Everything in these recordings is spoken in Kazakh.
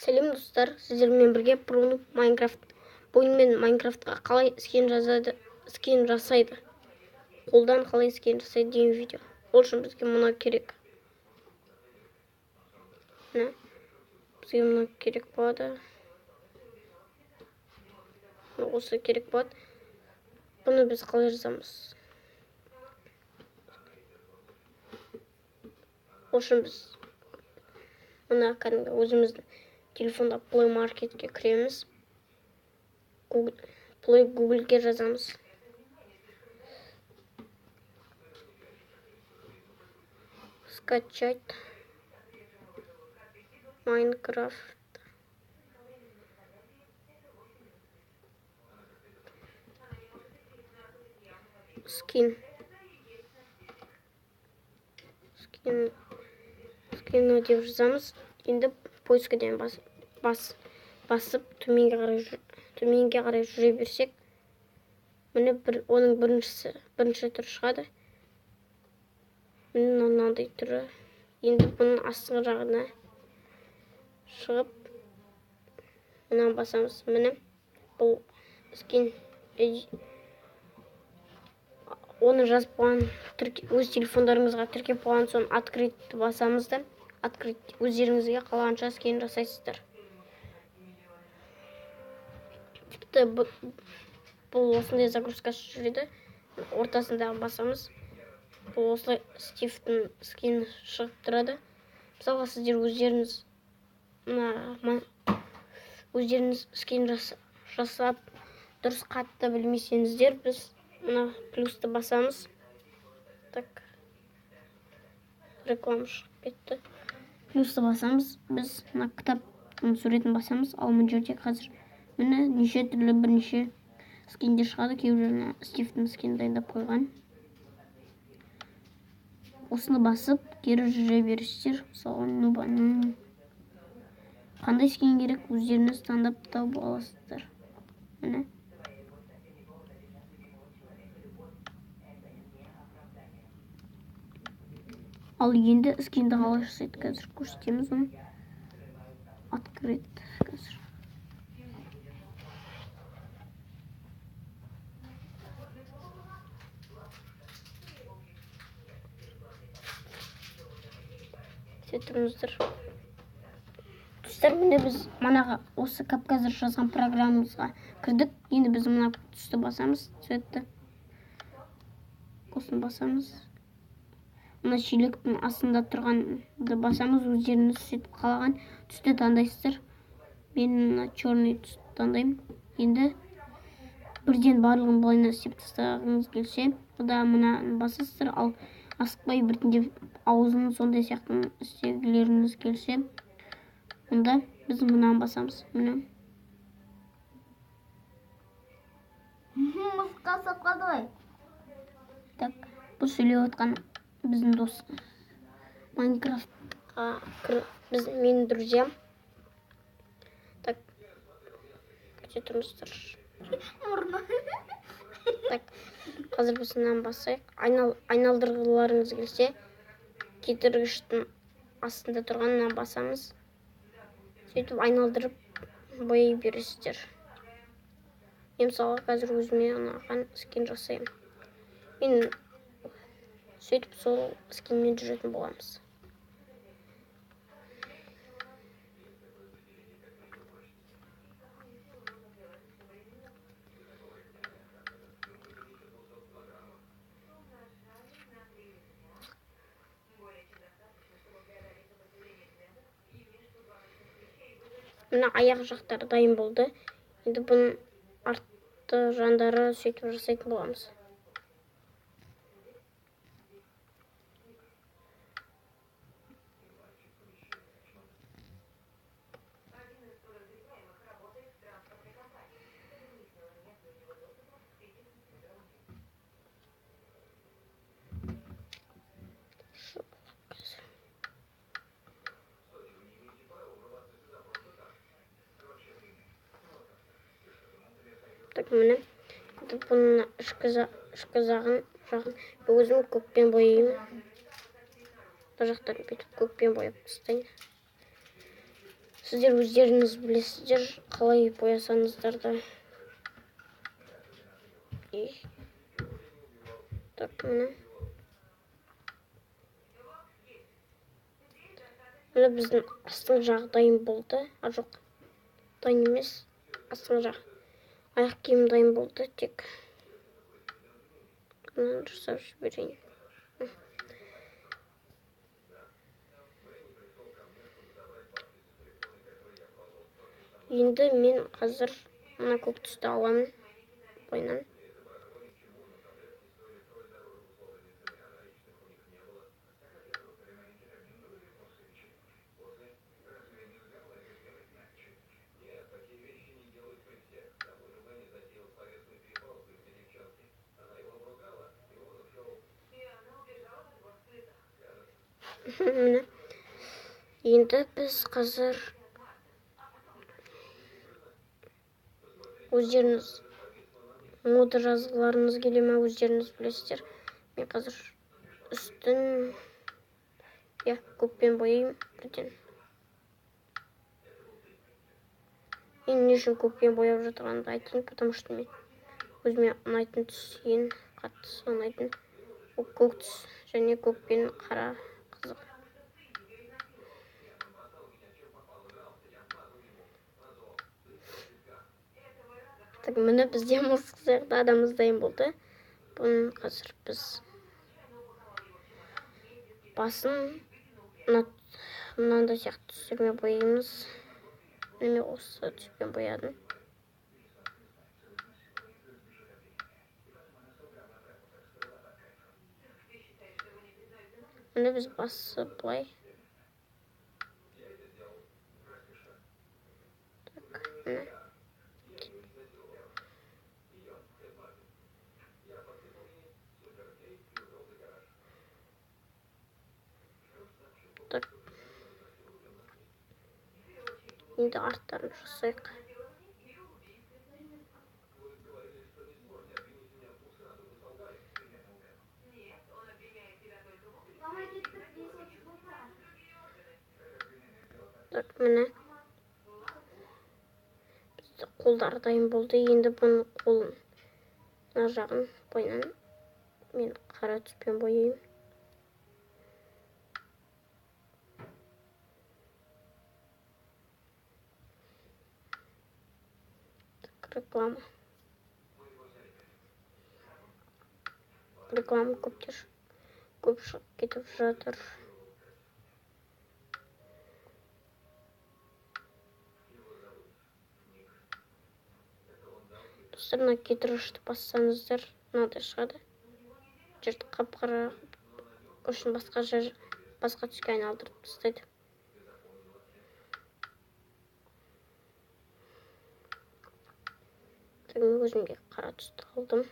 Сәлем достар, сіздермен бірге Прону Майнкрафт бойынмен Майнкрафтқа қалай скин жасайды, қолдан қалай скин жасайды деген видео. Ол үшін бізге мұна керек. Бізге мұна керек болады. Осы керек болады. Бұны біз қалай жазамыз? Ол үшін біз мұна кәдімгі өзіміздің телефонда Play Marketке кіреміз. Google'ге жазамыз. Скачать Майнкрафт. Скин деп жазамыз. Енді поискіден басып төменге қарай жүре берсек, міне оның бірінші түрі шығады. Міне мынандай түрі. Енді бұның астыңғы жағына шығып, мынаны басамыз. Міне бұл скин. Оны жазып қойған, өз телефондарыңызға тіркеп қойған соң открытті басамыз да, өздеріңізге қалағанша скин жасайсыздар. Бұл осындай загрузкасы жүреді. Ортасында басамыз. Бұл осылай Стивтің скин шығып тұрады. Мысалға сіздер өздеріңіз скин жасап дұрыс қатты білмесеңіздер, біз мына плюсты басамыз. Так, реклама шығып кетті. Плюсты басамыз. Біз мына кітаптың суретін басамыз. Ал мына жерде қазір міне неше түрлі бірнеше скиндер шығады. Кейбіреуіне Стивтің скин дайындап қойған. Осыны басып, кері жүре бересіздер. Мысалы, нубаның қандай скин керек, өздеріңіз таңдап тауып аласыздар. Міне. Ал енді скинді қалай жасайды, қазір көрсетеміз оны. Открыт қазір. Сөйтіңіздер. Достар, міне біз манаға осы қазір жазған программамызға кірдік. Енді біз мына түсті басамыз. Сөйтті. Осыны басамыз. Мына шелектің астында тұрғанды басамыз. Өздеріңіз сөйтіп қалаған түсті таңдайсыздар. Мен мына черный түсті таңдаймын. Енді бірден барлығын былайына істеп тастағыңыз келсе, бұда мына басасыздар. Ал асықпай біртіндеп аузын сондай сияқты істегілеріңіз келсе, онда біз мынаны басамыз. Міне. Мысқа соққады ғой. Так, бұл сөйлеп отқан біздің дос. Майнкрафтқа менің друзьям. Так, күте тұрмыздар. Так, қазір біз мынаны басайық. Айналдырғыларыңыз келсе, кетіргіштің астында тұрғанына басамыз. Сөйтіп айналдырып бояй бересіздер. Мен мысалға қазір өзіме ұнаған скин жасаймын. Мен сөйтіп сол скинмен жүретін боламыз. Мына аяқ жақтары дайын болды. Енді бұның артты жандары сөйтіп жасайтын боламыз. Так, міне. Бұның ішкі жағын өзім көкпен бояймын. Бұл жақтарын бүйтіп көкпен бояп тастайын. Сіздер өздеріңіз білесіздер, қалай боясаңыздар да. Так, міне біздің астың жағы дайын болды. А жоқ, дайын емес, астың жағы. Аяқ киім дайын болды, тек жасап жіберейін. Енді мен қазір мына көк түсті аламын бойынан. Міне. Енді біз қазір өздеріңіз мода жазғыларыңыз келе ме, өздеріңіз білесіздер. Мен қазір үстін көкпен бояймын бірден. Мен не үшін көкпен бояп жатырғанымды айтайын, потому что мен өзіме ұнайтын түс ең қатты ұнайтын көк түс және көкпен қара қызық. Так, міне бізде мысық сияқты адамымыз дайын болды. Бұның қазір біз басын мынандай сияқты түстермен бояймыз. Мен осы түспен боядым. Міне біз басы былай. Так, міне. Так. Енді арттарын жасайық. Так, міне. Бізді қолдар дайын болды. Енді бұның қолын мына жағын бойынан мен қара түспен бояймын. Реклама. Реклама көп шығып кетіп жатыр. Достар, мына кетірушті бассаңыздар, мынадай шығады. Жерді қап-қара үшін басқа түске айналдырып тастайды. Мен өзімге қара түсті алдым.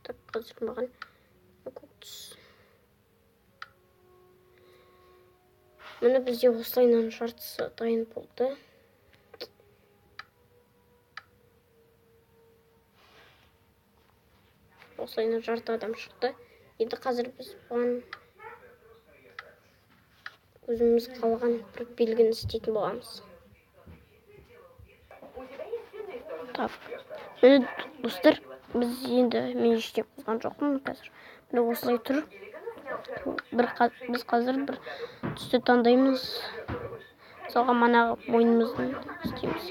Так, қазір маған көк түс. Міне бізде осылайынан жартысы дайын болды. Осылайынан жарты адам шықты. Енді қазір біз бұған өзіміз қалған бір белгіні істейтін боламыз. Так, міне достар, біз енді мен ештеңе қосқан жоқпын қазір. Міне осылай тұр. Біз қазір бір түсті таңдаймыз. Мысалға манағы мойнымыздың істейміз.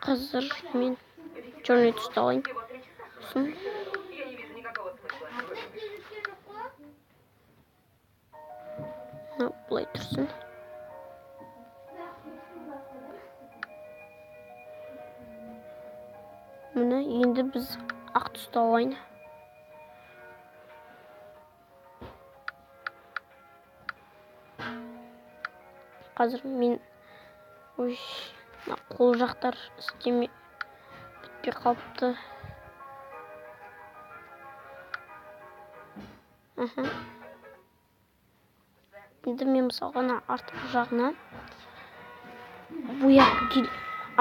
Қазір мен черный түсті алайын. Бұлай тұрсын. Міне енді біз ақ түсті алайын. Қазір мен қол жақтар істеме бітпей қалыпты. Енді мен мысалға артқы жағына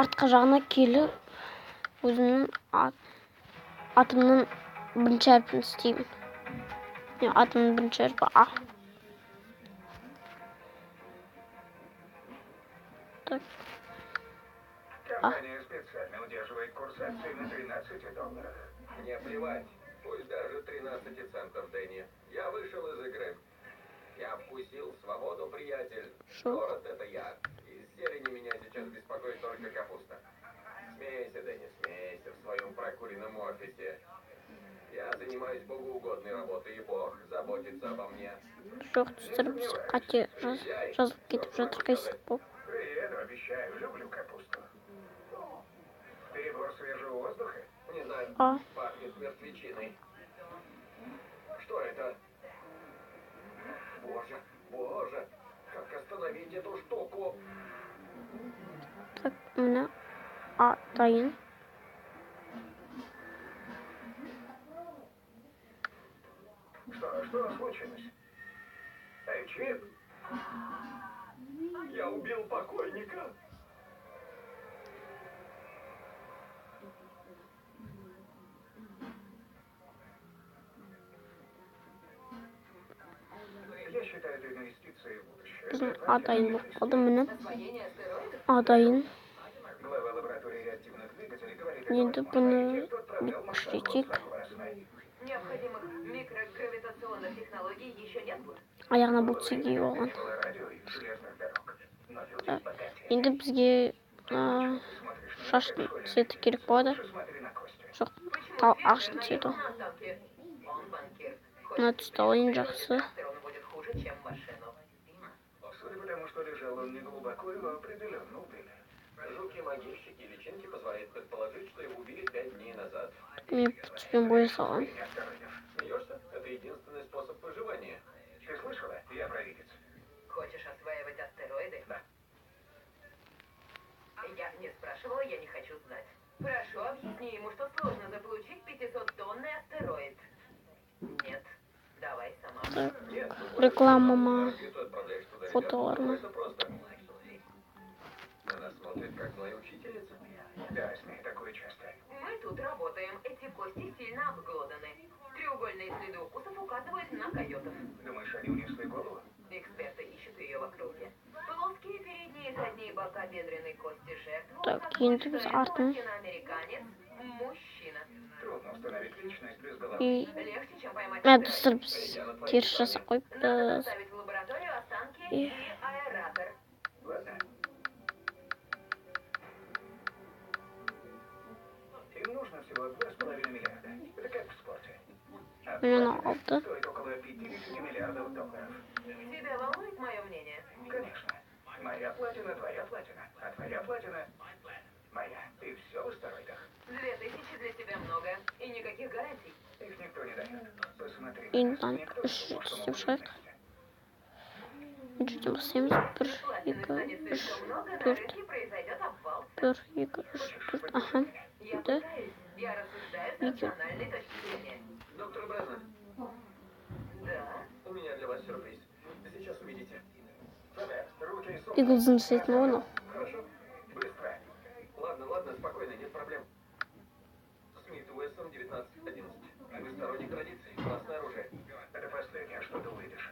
артқы жағына келіп өзімнің атымның бірінші әрпін істеймін. Атымның бірінші әрпі А. Так. Компания специально удерживает курс акций на $13. Мне плевать, пусть даже 13 центов, Дэнни. Я вышел из игры. Я вкусил свободу, приятель. Город — это я. Из зелени меня сейчас беспокоит только капуста. Смейся, Дэнни, смейся в своем прокуренном офисе. Я занимаюсь богоугодной работой, и Бог заботится обо мне. Жоқ, түсіріп қате жазып кетіп жатыр қайсық болып. Приеду, обещаю, люблю капусту. Перебор свежего воздуха? Не знаю, пахнет мертвечиной. Что это? Боже, боже, как остановить эту штуку? Так, мына атайын. Что случилось? Эй, Чип! Я убил покойника! Я считаю это инвестицией в будущее. Біздің атайын болып қалды міне. Атайын. Глава лаборатории реактивных двигателей говорит, Енді бұны күшейтейік. Необходимых микрогравитационных технологий еще нет. Аяғына бұл тиге оған. Енді бізге шаштың цветі керек болады. Жоқ, ағаштың цветі. Мына түсті алайын жақсы. Судя по тому, что лежал он не глубоко, его определенно убили. Жуки-могильщики и личинки позволяют предположить, что его убили 5 дней назад. Мен түспен боя салам. Смеешься? Это единственный способ выживания. Ты слышала? Я провидец. Хочешь осваивать астероиды? Да. Я не спрашивала, я не хочу знать. Прошу, объясни ему, что сложно заполучить 500-тонный астероид. Нет. Давай сама. Так, рекламама фотоларына. Она смотрит, как злая учительница. Да, с ней такое часто. Мы тут работаем. Эти кости сильно обглоданы. Треугольные следы укусов указывают на койотов. Думаешь, они унесли голову? Эксперты ищут ее в округе. Плоские передние и задние бока бедренной кости жертвы. Так, енді біз артын. Латиноамериканец. Мужчина. Трудно установить личность без головы. И Легче, чем поймать. достыр біз теріс жасап Надо қойыппыз. доставить в лабораторию останки И- и аэратор. Ладно. Им нужно всего 2,5 миллиарда. Это как в спорте. А Мені платина алды. стоит около 50 миллиардов долларов. Тебя волнует мое мнение? Конечно. Моя платина, твоя платина. А твоя платина моя. И все в астероидах. 2000 для тебя много. И никаких гарантий. Их никто не дает. Посмотри. Интан үш істеп шығайық. Жүзден басаймыз. Бір, Платины станет екі, үш, слишком много, на төрт. рынке произойдет обвал. Бір, екі, үш, төрт. Аха. Я Енді пытаюсь. Я рассуждаю с Видео. рациональной точки зрения. Доктор Брэднер, Да. у меня для вас сюрприз. Сейчас увидите. Фабер, руки и суп. Иглзын істейтін оны. Хорошо? Быстро. Ладно, ладно, спокойно, нет проблем. Смит Уэссон 1911. Вы сторонник традиций. Классное оружие. Это последнее, что ты увидишь.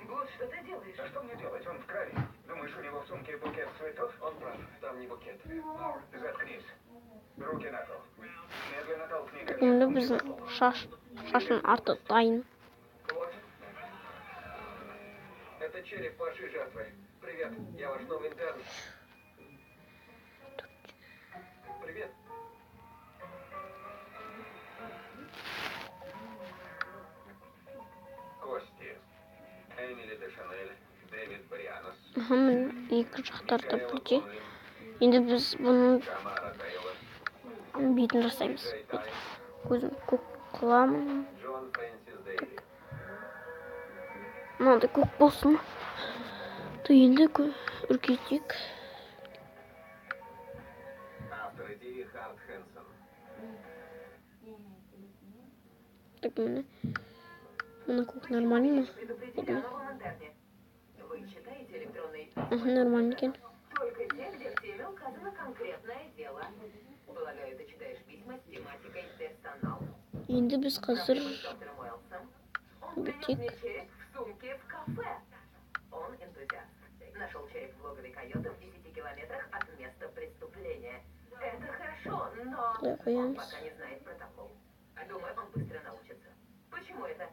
Гуд, что ты делаешь? А что мне делать? Он в крови. Думаешь, у него в сумке букет цветов? Он прав. Там не букет. Заткнись. Руки на пол. Медленно толкни ко Енді мне. біздің шаштың арты дайын. Вот. Это череп вашей жертвы. Привет, я ваш новый интерн. Привет. Кости. Эмили де Шанель, Дэвид Брианос, Аха, міне екі жақтарда бүлде. Енді біз бұның Тамара Тейлор, бетін жасаймыз. Джей Тайн, Көзін көк қыламын. Джон Фрэнсис Дейли. Мынандай көк болсын. Енді үркейтейік. Автор идеи Харт Хэнсон. Так, міне. Она как нормально. Предупредили о новом интерне. Вы читаете электронный Ага, нормально екен. только те, где в теме указано конкретное дело. Полагаю, ты читаешь письма с тематикой персонал. Енді біз қазір Проблемы с доктором Уэллсом. Он принес бутик. мне череп в сумке в кафе. Он энтузиаст. Нашел череп в логове койотов в 10 километрах от места преступления. Это хорошо, но Құлай он қоямыз. пока не знает протокол. Думаю, он быстро научится. Почему это?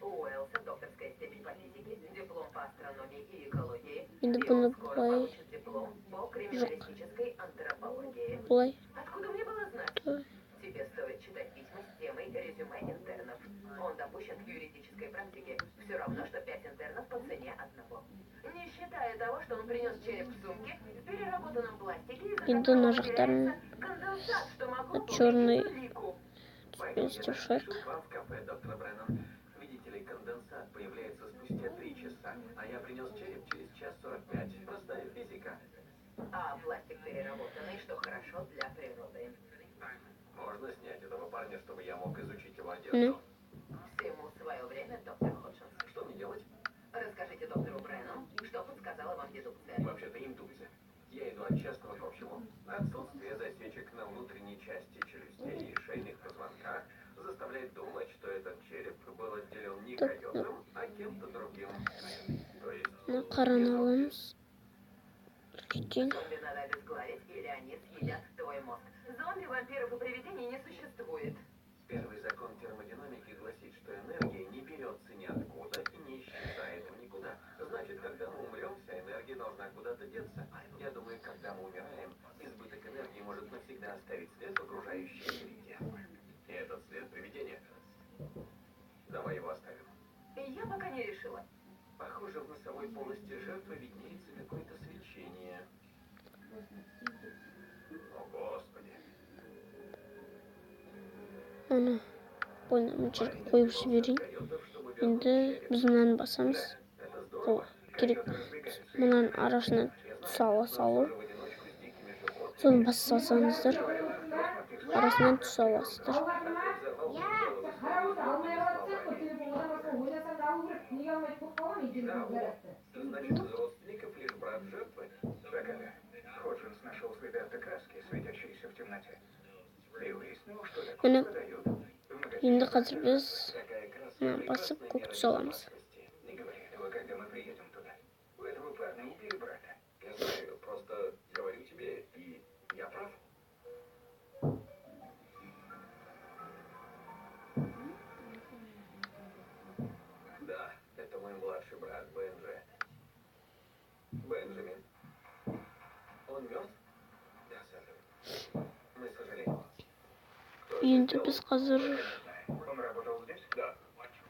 У Уэллса докторская степень по физике, диплом по астрономии и экологии. Енді И бұны он скоро былай, получит диплом по криминалистической антропологии. былай. Откуда мне было знать? Да. Тебе стоит читать письма с темой резюме интернов. Он допущен к юридической практике. Все равно, что 5 интернов по цене одного. Не считая того, что он принес череп в сумке в переработанном пластике, из-за Енді которого мына жақтарын теряется конденсат, что могло черный повредить улику. стюшек. К вам в кафе, доктор Бреннан. Видите ли, конденсат появляется спустя 3 часа, а я принес череп через час 45. Простая физика. А пластик переработанный, что хорошо для природы. Можно снять этого парня, чтобы я мог изучить его Ну, одежду? Всему свое время, доктор Ходжинс. Что мне делать? Расскажите доктору Бренну, что подсказала вам дедукция. Вообще-то индукция. Я иду от частного к общему. Отсутствие засечек на внутренней части челюстей и шейных позвонках заставляет думать, что этот череп был отделен не Так, койотом, а кем-то другим. То есть... мына қараны аламыз. Жетен. Зомби надо обезглавить, или они съедят твой мозг. Зомби, вампиров и привидений не существует. Первый закон термодинамики гласит, что энергия не берется ниоткуда и не исчезает в никуда. Значит, когда мы умрем, вся энергия должна куда-то деться. Я думаю, когда мы умираем, избыток энергии может навсегда оставить след в окружающей среде. И этот след привидения. Давай его оставим. Я пока не решила. Похоже, в носовой полости жертвы виднеется какое-то свечение. О, Господи. Ана бойына мына қойып жіберейін. Енді біз мынаны басамыз. Бұл керек. Мынаның арасына салу. Соны басып салсаңыздар, арасынан түс аласыздар. Значит, из родственников лишь брат жертвы. Так это. Ходжинс нашел следы автокраски, светящиеся в темноте. И выяснил, что Міне, такое дают. енді қазір біз мына басып көк түс аламыз. Не говори этого, когда мы приедем туда. У этого парня убили брата. Я знаю, просто говорю тебе, и я прав. Да, это мой младший брат Бенджи. Бенджамин. Он мертв? Да, сэр. Мы сожалеем. Кто это Енді сделал? біз қазір Он работал здесь? Да.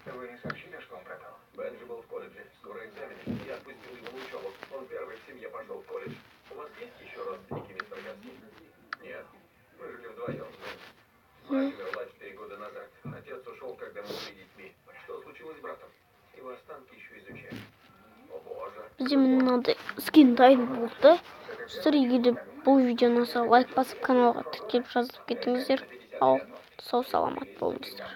Вы не сообщили, что он пропал? Бенджи был в колледже. Скоро экзамен. Я отпустил его на учебу. Он первый в семье пошел в колледж. У вас есть еще родственники, мистер Гарси? Нет. Мы жили вдвоем. Мать умерла 4 года назад. Отец ушел, когда мы были детьми. Что случилось с братом? Его останки еще изучают. О боже. бізде мынандай скин дайын болды. Сіздер егер де бұл видеоны лайк басып каналға тіркеліп жазылып кетіңіздер. Ал сау саламат болыңыздар.